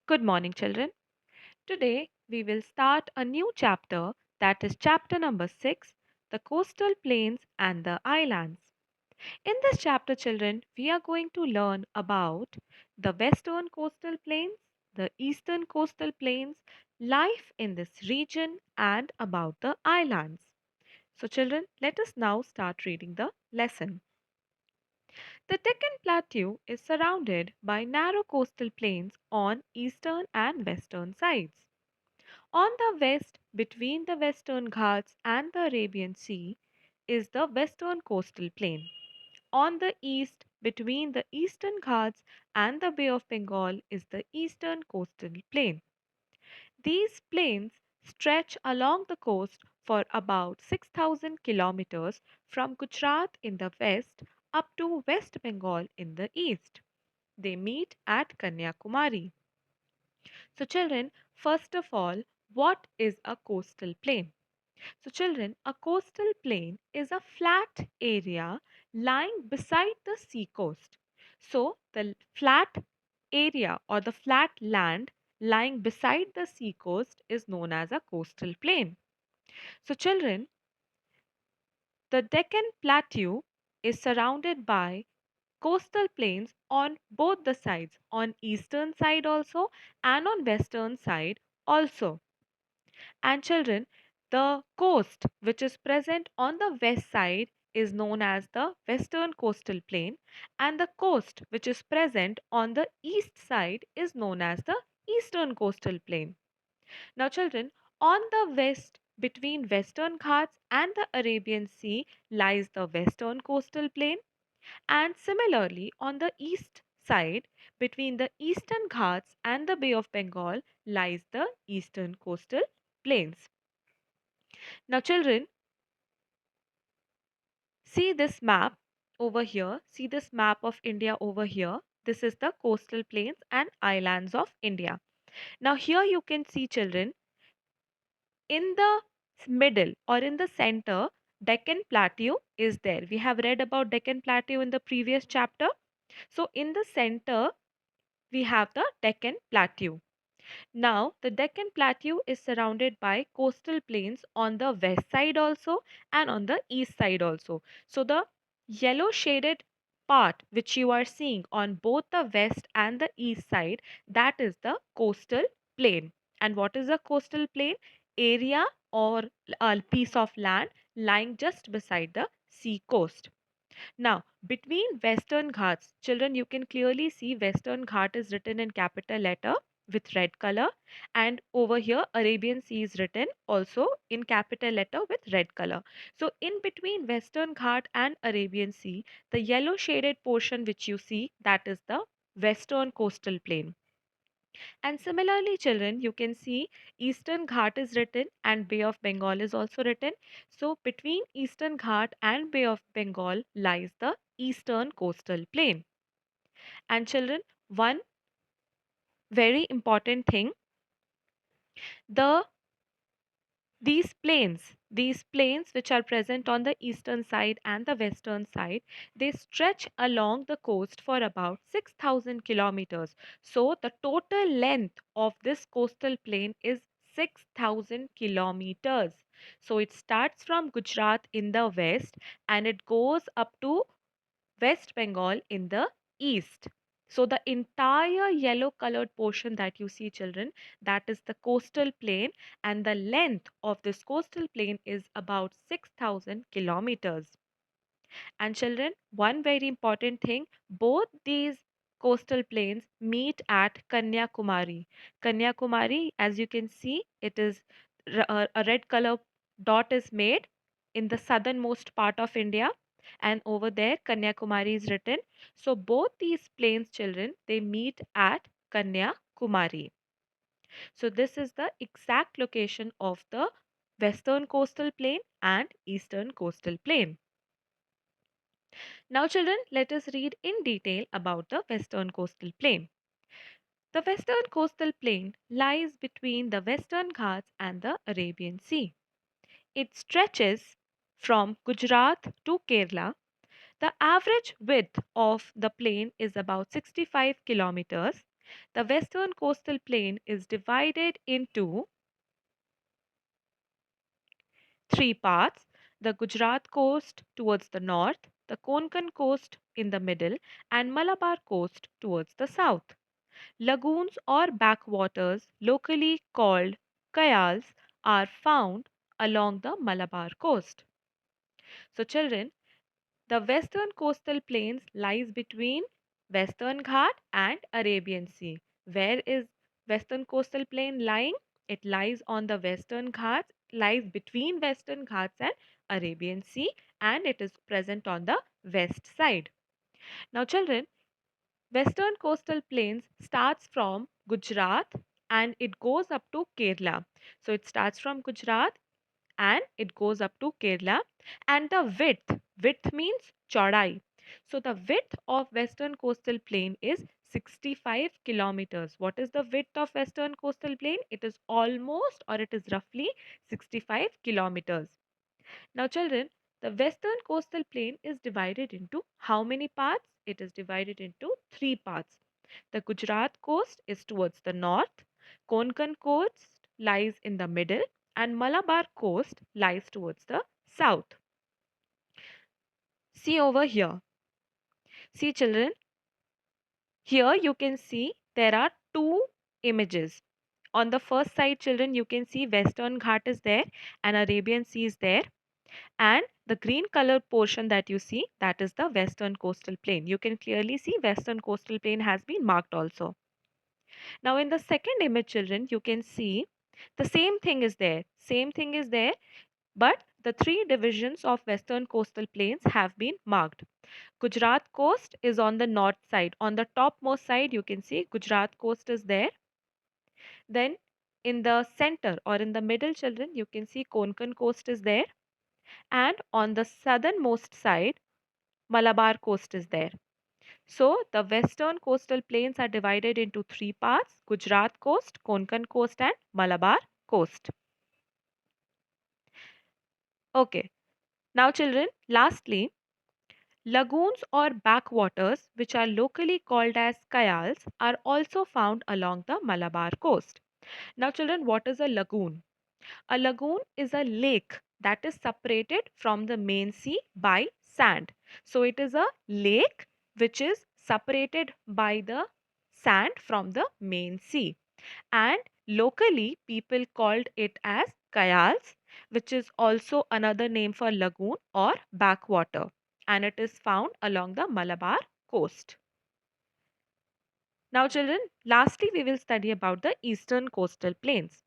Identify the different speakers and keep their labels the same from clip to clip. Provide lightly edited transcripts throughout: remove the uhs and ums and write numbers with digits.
Speaker 1: Good morning, children. Today we will start a new chapter, that is chapter number 6, the coastal plains and the islands. In this chapter, children, we are going to learn about the western coastal plains, the eastern coastal plains, life in this region, and about the islands. So, children, let us now start reading the lesson. The Deccan Plateau is surrounded by narrow coastal plains on eastern and western sides. On the west, between the Western Ghats and the Arabian Sea, is the Western Coastal Plain. On the east, between the Eastern Ghats and the Bay of Bengal, is the Eastern Coastal Plain. These plains stretch along the coast for about 6,000 kilometers from Gujarat in the west up to West Bengal in the east. They meet at Kanyakumari. So, children, first of all, what is a coastal plain? So, children, a coastal plain is a flat area lying beside the sea coast. So, the flat area or the flat land lying beside the sea coast is known as a coastal plain. So, children, the Deccan Plateau is surrounded by coastal plains on both the sides, on eastern side also and on western side also. And children, the coast which is present on the west side is known as the western coastal plain, and the coast which is present on the east side is known as the eastern coastal plain. Now, children, on the west, between Western Ghats and the Arabian Sea, lies the western coastal plain, and similarly, on the east side, between the Eastern Ghats and the Bay of Bengal, lies the eastern coastal plains. Now, children, see this map over here. See this map of India over here. This is the coastal plains and islands of India. Now, here you can see, children, in the middle or in the center, Deccan Plateau is there. We have read about Deccan Plateau in the previous chapter. So, in the center, we have the Deccan Plateau. Now, the Deccan Plateau is surrounded by coastal plains on the west side also and on the east side also. So, the yellow shaded part which you are seeing on both the west and the east side, that is the coastal plain. And what is a coastal plain? Area or a piece of land lying just beside the sea coast. Now, between Western Ghats, children, you can clearly see Western Ghat is written in capital letter with red color, and over here Arabian Sea is written also in capital letter with red color. So, in between Western Ghat and Arabian Sea, the yellow shaded portion which you see, that is the Western Coastal Plain. And similarly, children, you can see Eastern Ghat is written and Bay of Bengal is also written. So, between Eastern Ghat and Bay of Bengal lies the Eastern Coastal Plain. And children, one very important thing, the these plains which are present on the eastern side and the western side, they stretch along the coast for about 6,000 kilometers. So the total length of this coastal plain is 6,000 kilometers. So it starts from Gujarat in the west and it goes up to West Bengal in the east. So the entire yellow colored portion that you see, children, that is the coastal plain, and the length of this coastal plain is about 6,000 kilometers. And children, one very important thing, both these coastal plains meet at Kanyakumari. Kanyakumari, as you can see, it is a red color dot is made in the southernmost part of India, and over there Kanyakumari is written. So both these plains, children, they meet at Kanyakumari. So this is the exact location of the western coastal plain and eastern coastal plain. Now, children, let us read in detail about the Western Coastal Plain. The Western Coastal Plain lies between the Western Ghats and the Arabian Sea. It stretches from Gujarat to Kerala. The average width of the plain is about 65 kilometers, The western coastal plain is divided into three parts: the Gujarat coast towards the north, the Konkan coast in the middle, and Malabar coast towards the south. Lagoons or backwaters, locally called kayals, are found along the Malabar coast. So, children, the western coastal plains lies between Western Ghat and Arabian Sea. Where is western coastal plain lying? It lies on the Western Ghats, lies between Western Ghats and Arabian Sea, and it is present on the west side. Now children, western coastal plains starts from Gujarat and it goes up to Kerala. So it starts from Gujarat and it goes up to Kerala. And the width means chaudai. So the width of western coastal plain is 65 kilometers. What is the width of western coastal plain? It is almost, or it is roughly 65 kilometers. Now children, the western coastal plain is divided into how many parts? It is divided into three parts. The Gujarat coast is towards the north, Konkan coast lies in the middle, and Malabar coast lies towards the south. See over here. See children, here you can see there are two images. On the first side children, you can see Western Ghat is there and Arabian Sea is there, and the green color portion that you see, that is the western coastal plain. You can clearly see western coastal plain has been marked also. Now in the second image children, you can see the same thing is there, but the three divisions of western coastal plains have been marked. Gujarat coast is on the north side. On the topmost side you can see Gujarat coast is there. Then in the center or in the middle children, you can see Konkan coast is there, and on the southernmost side Malabar coast is there. So the western coastal plains are divided into three parts: Gujarat coast, Konkan coast, and Malabar coast. Okay, now children, lastly, lagoons or backwaters, which are locally called as kayals, are also found along the Malabar coast. Now children, what is a lagoon? A lagoon is a lake that is separated from the main sea by sand. So it is a lake which is separated by the sand from the main sea. And locally, people called it as kayals, which is also another name for lagoon or backwater. And it is found along the Malabar coast. Now, children, lastly, we will study about the eastern coastal plains.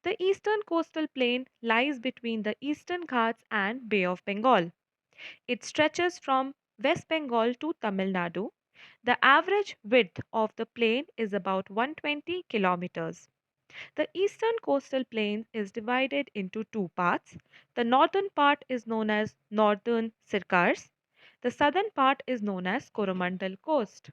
Speaker 1: The eastern coastal plain lies between the Eastern Ghats and Bay of Bengal. It stretches from West Bengal to Tamil Nadu. The average width of the plain is about 120 kilometers. The eastern coastal plain is divided into two parts. The northern part is known as Northern Sircars. The southern part is known as Coromandel Coast.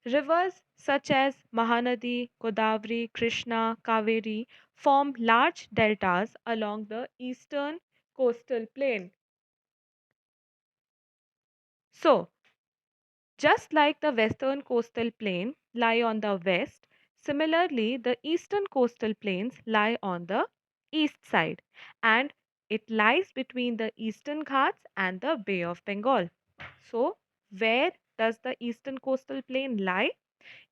Speaker 1: Rivers such as Mahanadi, Godavari, Krishna, Kaveri form large deltas along the eastern coastal plain. So, just like the western coastal plain lie on the west, similarly the eastern coastal plains lie on the east side, and it lies between the Eastern Ghats and the Bay of Bengal. So, where does the eastern coastal plain lie?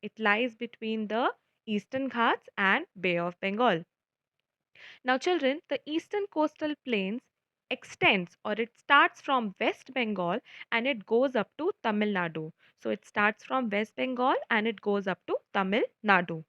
Speaker 1: It lies between the Eastern Ghats and Bay of Bengal. Now, children, the eastern coastal plains extends or it starts from West Bengal and it goes up to Tamil Nadu. So, it starts from West Bengal and it goes up to Tamil Nadu.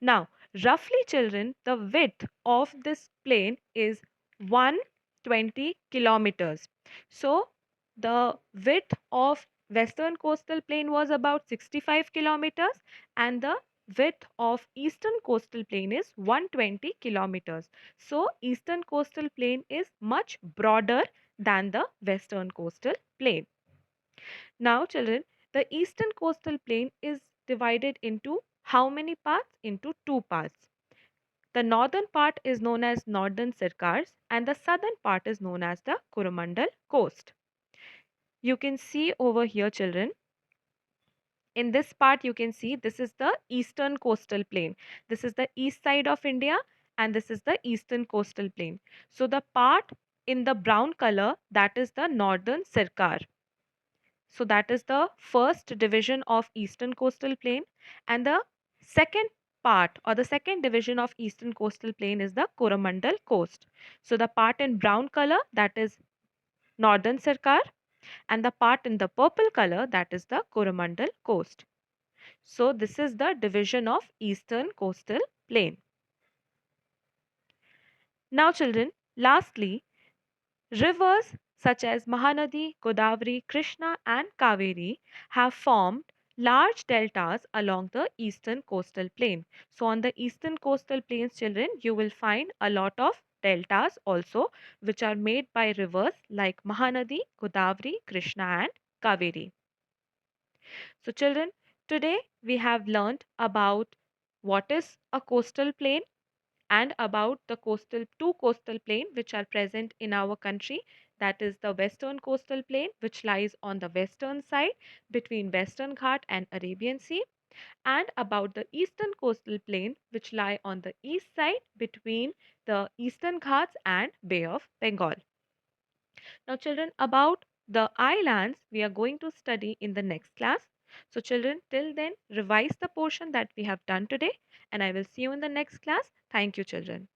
Speaker 1: Now, roughly, children, the width of this plain is 120 kilometers. So, the width of western coastal plain was about 65 kilometers, and the width of eastern coastal plain is 120 kilometers. So, eastern coastal plain is much broader than the western coastal plain. Now, children, the eastern coastal plain is divided into how many parts? Into two parts. The northern part is known as Northern Sircars and the southern part is known as the Coromandel Coast. You can see over here, children, In this part, you can see this is the eastern coastal plain. This is the east side of India, and this is the eastern coastal plain. So the part in the brown color, that is the northern Sirkar. So that is the first division of eastern coastal plain, and the second part or the second division of eastern coastal plain is the Coromandel coast. So the part in brown color, that is northern Sirkar, and the part in the purple color, that is the Coromandel coast. So this is the division of eastern coastal plain. Now children, lastly, rivers such as Mahanadi, Godavari, Krishna and Kaveri have formed large deltas along the eastern coastal plain. So on the eastern coastal plains children, you will find a lot of deltas also, which are made by rivers like Mahanadi, Godavari, Krishna and Kaveri. So children, today we have learned about what is a coastal plain and about the two coastal plain which are present in our country, that is the western coastal plain which lies on the western side between Western Ghat and Arabian Sea, and about the eastern coastal plain which lie on the east side between the Eastern Ghats and Bay of Bengal. Now children, about the islands we are going to study in the next class. So children, till then revise the portion that we have done today, and I will see you in the next class. Thank you children.